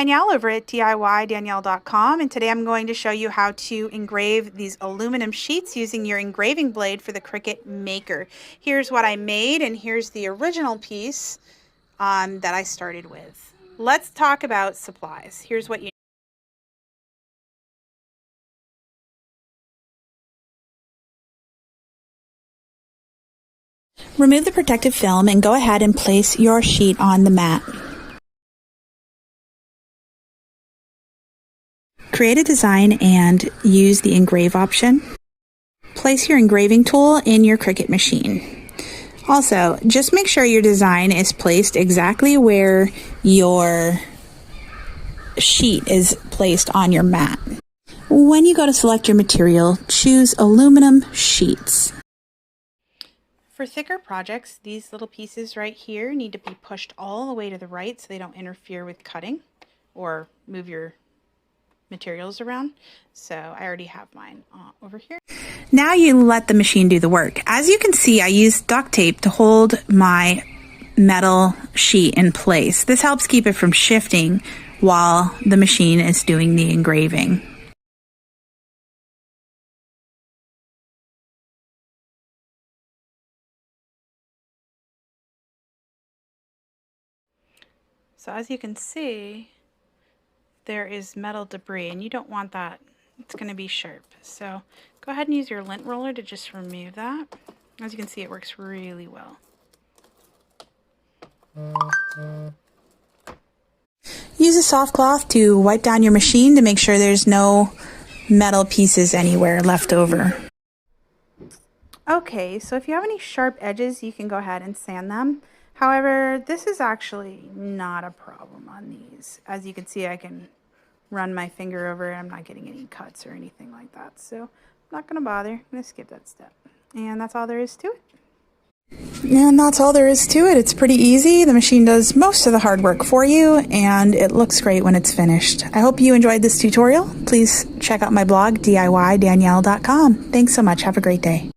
Danielle over at DIYDanielle.com, and today I'm going to show you how to engrave these aluminum sheets using your engraving blade for the Cricut Maker. Here's what I made, and here's the original piece that I started with. Let's talk about supplies. Here's what you need. Remove the protective film and go ahead and place your sheet on the mat. Create a design and use the engrave option. Place your engraving tool in your Cricut machine. Also, just make sure your design is placed exactly where your sheet is placed on your mat. When you go to select your material, choose aluminum sheets. For thicker projects, these little pieces right here need to be pushed all the way to the right so they don't interfere with cutting or move your materials around. So I already have mine over here. Now you let the machine do the work. As you can see, I used duct tape to hold my metal sheet in place. This helps keep it from shifting while the machine is doing the engraving. So as you can see, there is metal debris, and you don't want that. It's going to be sharp. So go ahead and use your lint roller to just remove that. As you can see, it works really well. Use a soft cloth to wipe down your machine to make sure there's no metal pieces anywhere left over. Okay, so if you have any sharp edges, you can go ahead and sand them. However, this is actually not a problem on these. As you can see, I can run my finger over it. I'm not getting any cuts or anything like that. So I'm not going to bother. I'm going to skip that step. And that's all there is to it. And that's all there is to it. It's pretty easy. The machine does most of the hard work for you, and it looks great when it's finished. I hope you enjoyed this tutorial. Please check out my blog, DIYDanielle.com. Thanks so much. Have a great day.